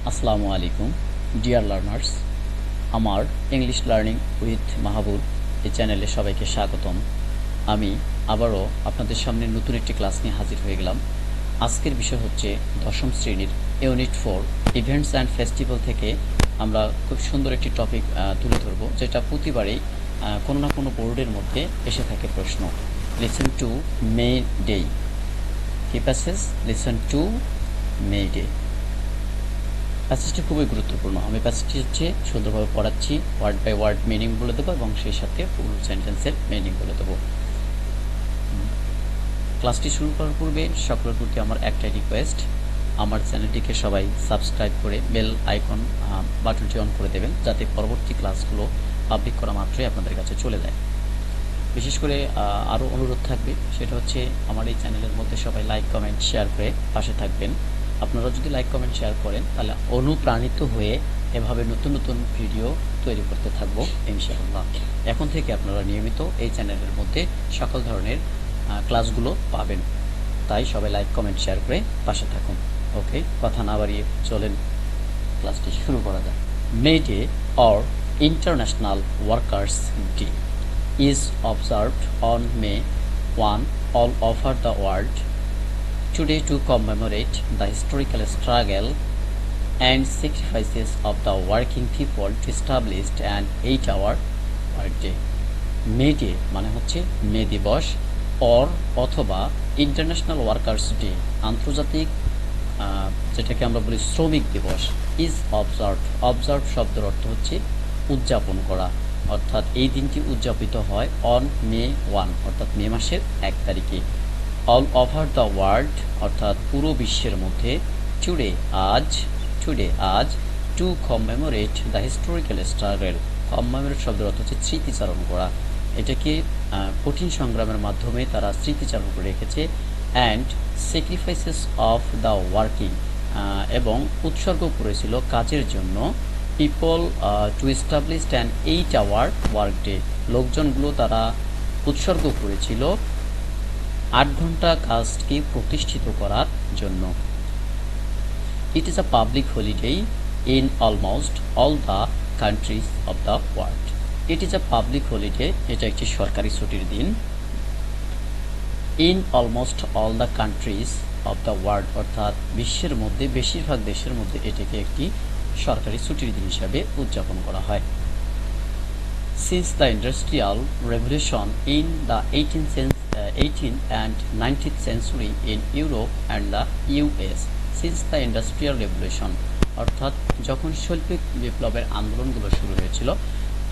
আসসালামু আলাইকুম dear learners, আমার ইংলিশ লার্নিং উইথ মাহবুব এই চ্যানেলে সবাইকে স্বাগতম। আমি আবারও আপনাদের সামনে নতুন একটি ক্লাস নিয়ে হাজির হয়ে গেলাম। আজকের বিষয় হচ্ছে দশম শ্রেণীর ইউনিট 4 ইভেন্টস অ্যান্ড ফেস্টিভ্যাল থেকে আমরা খুব সুন্দর একটি টপিক তুলে ধরব, যেটা প্রতিবারেই কোনো না কোনো বোর্ডের মধ্যে এসে থাকে প্রশ্ন। Listen to May Day. কি passage? Listen to May Day. প্যাসেজটি খুবই গুরুত্বপূর্ণ। আমি প্যাসেজটি সুন্দরভাবে পড়াচ্ছি, ওয়ার্ড বাই ওয়ার্ড মিনিং বলে দেবো এবং সেই সাথে ফুল সেন্টেন্সের মিনিং বলে দেবো। ক্লাসটি শুরু করার পূর্বে সকলের প্রতি আমার একটাই রিকোয়েস্ট, আমার চ্যানেলটিকে সবাই সাবস্ক্রাইব করে বেল আইকন বাটনটি অন করে দেবেন, যাতে পরবর্তী ক্লাসগুলো পাবলিক করা মাত্রই আপনাদের কাছে চলে যায়। বিশেষ করে আরও অনুরোধ থাকবে, সেটা হচ্ছে আমার এই চ্যানেলের মধ্যে সবাই লাইক কমেন্ট শেয়ার করে পাশে থাকবেন। আপনারা যদি লাইক কমেন্ট শেয়ার করেন তাহলে অনুপ্রাণিত হয়ে এভাবে নতুন নতুন ভিডিও তৈরি করতে থাকবো ইনশাআল্লাহ। এখন থেকে আপনারা নিয়মিত এই চ্যানেলের মধ্যে সকল ধরনের ক্লাসগুলো পাবেন। তাই সবাই লাইক কমেন্ট শেয়ার করে পাশে থাকুন। ওকে, কথা না বাড়িয়ে চলেন ক্লাসটি শুরু করা যাক। May Day or international workers day is observed on May 1 all over the world today to commemorate the historical struggle and sacrifices of the working people to establish an 8-hour workday. May Day মানে হচ্ছে মে দিবস, or অথবা international workers day আন্তর্জাতিক যেটাকে আমরা বলি শ্রমিক দিবস। ইজ অবজার্ভ শব্দের অর্থ হচ্ছে উদযাপন করা, অর্থাৎ এই দিনটি উদযাপিত হয় অন মে 1 অর্থাৎ মে মাসের 1 তারিখে। অল ওভার দ্য ওয়ার্ল্ড অর্থাৎ পুরো বিশ্বের মধ্যে। টুডে আজ two commemorate the historical struggle. Commemorate শব্দের অর্থ হচ্ছে স্মৃতিচারণ করা। এটাকে কঠিন সংগ্রামের মাধ্যমে তারা স্মৃতিচারণ করে রেখেছে। And sacrifices of the working এবং উৎসর্গ করেছিল কাজের জন্য। People to establish an 8-hour work day. লোকজনগুলো তারা উৎসর্গ করেছিল 8 ঘন্টা কাজকে প্রতিষ্ঠিত করার জন্য। It is a public holiday in almost all the countries of the world. It is a public holiday, এটা একটি সরকারি ছুটির দিন। In almost all the countries of the world অর্থাৎ বিশ্বের মধ্যে বেশিরভাগ দেশের মধ্যে এটাকে একটি সরকারি ছুটির দিন হিসাবে উদযাপন করা হয়। Since the industrial revolution in the 18th and 19th century in Europe and the US. Since the industrial revolution অর্থাৎ যখন শৈল্পিক বিপ্লবের আন্দোলনগুলো শুরু হয়েছিল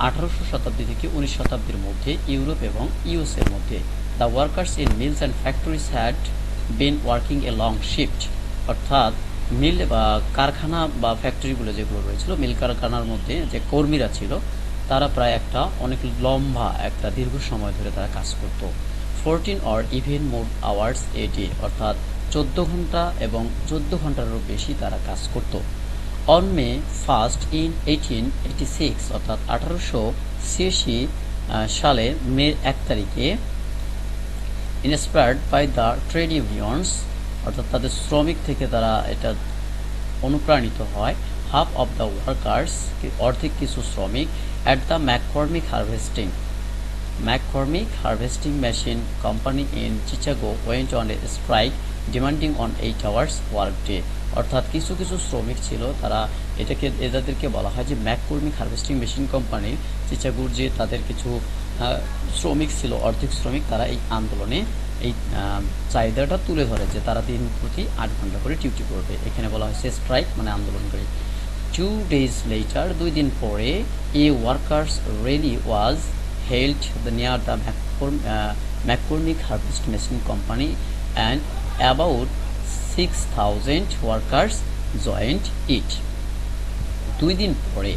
1800 শতাব্দী থেকে 19 শতাব্দীর মধ্যে ইউরোপ এবং ইউএস এর মধ্যে। The workers in mills and factories had been working a long shift অর্থাৎ মিল বা কারখানা বা ফ্যাক্টরিগুলো যেগুলো রয়েছিল, মিল কারখানার মধ্যে যে কর্মীরা ছিল তারা প্রায় অনেক লম্বা দীর্ঘ সময় ধরে তারা কাজ করত। 14 or even more hours a day অর্থাৎ 14 ঘন্টা এবং 14 ঘন্টারও বেশি তারা কাজ করত। অন মে 1 in 1886 অর্থাৎ 1886 সালে মে 1 তারিখে inspired by the trade unions অর্থাৎ তাদের শ্রমিক থেকে তারা এটা অনুপ্রাণিত হয়। হাফ অফ দ্য ওয়ার্কার্স অর্ধেক কিছু শ্রমিক at the McCormick harvesting machine company in Chicago went on a strike demanding on 8 hours work day অর্থাৎ কিছু কিছু শ্রমিক ছিল, তারা এদেরকে বলা হয় যে ম্যাককর্মিক হারভেস্টিং মেশিন কোম্পানির চিকাগোর যে তাদের কিছু শ্রমিক ছিল, অর্ধেক শ্রমিক, তারা এই আন্দোলনে এই চাহিদাটা তুলে ধরে যে তারা দিন প্রতি 8 ঘন্টা করে ডিউটি করবে। এখানে বলা হয়েছে স্ট্রাইক মানে আন্দোলন করে। 2 days later 2 দিন পরে a workers rally was held near the McCormick harvest machine company and about 6000 workers joined it. 2 দিন পরে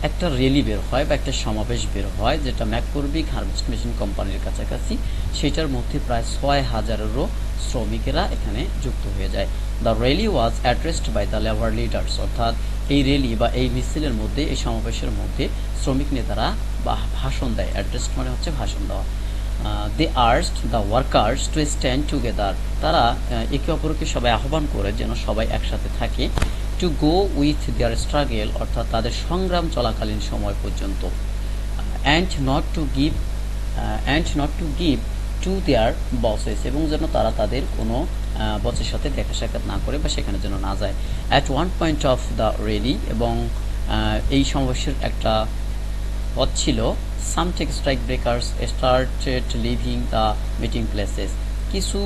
একটা র্যালি বের হয় বা একটা সমাবেশ বের হয়, যেটা ম্যাককর্মিক হারভেস্ট মেশিন কোম্পানির কাছাকাছি। সেটার মধ্যে প্রায় 6000-এরও শ্রমিকেরা এখানে যুক্ত হয়ে যায়। The rally was addressed by the labour leaders অর্থাৎ এই র্যালি বা এই মিছিলের মধ্যে, এই সমাবেশের মধ্যে শ্রমিক নেতারা ভাষণ দেয়। অ্যাড্রেসড মানে হচ্ছে ভাষণ দেওয়া। They urged the workers to stand together, তারা একে অপরকে সবাই আহ্বান করে যেন সবাই একসাথে থাকে। To go with their struggle অর্থাৎ তাদের সংগ্রাম চলাকালীন সময় পর্যন্ত, and not to give to their buses এবং যেন তারা তাদের কোনো বসের সাথে দেখা সাক্ষাৎ না করে বা সেখানে যেন না যায়। At one point of the rally এবং এই সমাবেশের একটা পথ ছিল some take strike breakers started leaving the meeting places, কিছু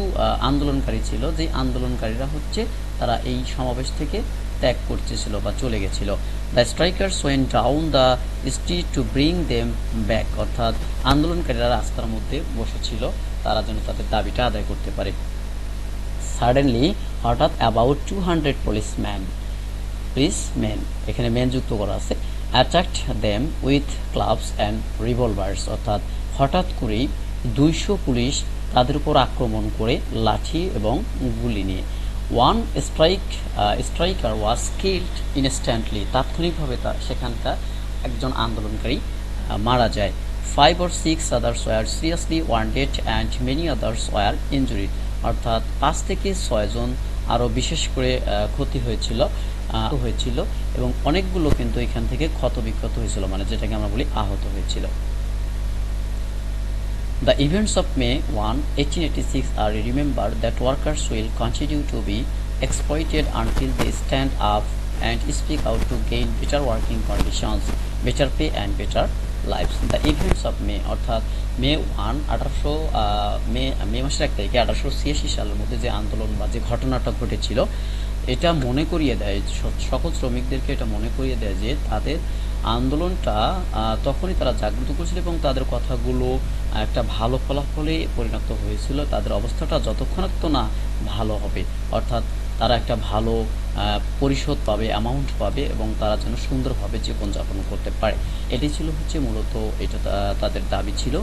আন্দোলনকারী ছিল যে আন্দোলনকারীরা হচ্ছে তারা এই সমাবেশ থেকে ত্যাগ করতেছিল বা চলে গেছিল। The strikers went down the street to bring them back অর্থাৎ আন্দোলনকারীরা রাস্তার মধ্যে বসেছিল তারা যেন তাদের দাবিটা আদায় করতে পারে। সাডেনলি হঠাৎ অ্যাবাউট 200 পুলিশম্যান এখানে ম্যান যুক্ত করা আছে, attacked them with clubs and রিভলভার্স অর্থাৎ হঠাৎ করেই 200 পুলিশ তাদের উপর আক্রমণ করে লাঠি এবং গুলি নিয়ে। One striker was killed instantly তাৎক্ষণিকভাবে সেখানকার একজন আন্দোলনকারী মারা যায়। 5 or 6 others were seriously wounded and many others were injured অর্থাৎ 5 থেকে 6 জন আরও বিশেষ করে ক্ষতি হয়েছিল এবং অনেকগুলো কিন্তু এখান থেকে ক্ষত বিক্ষত হয়েছিল, মানে যেটাকে আমরা বলি আহত হয়েছিল। The events of May 1, 1886 are remembered that workers will continue to be exploited until they stand up and speak out to gain better working conditions, better pay and better lives. The events of May অর্থাৎ মে 1 মে মাসের 1 তারিখে 1886 সালের মধ্যে যে আন্দোলন বা যে ঘটনাটা ঘটেছিল এটা মনে করিয়ে দেয় সকল শ্রমিকদেরকে, এটা মনে করিয়ে দেয় যে তাদের আন্দোলনটা তখনই তারা জাগ্রত করেছিল এবং তাদের কথাগুলো একটা ভালো ফলাফলে পরিণত হয়েছিল। তাদের অবস্থাটা যতক্ষণাত্ম না ভালো হবে অর্থাৎ তারা একটা ভালো পরিশোধ পাবে, অ্যামাউন্ট পাবে এবং তারা যেন সুন্দরভাবে জীবনযাপন করতে পারে, এটি ছিল হচ্ছে মূলত এটা তাদের দাবি ছিল।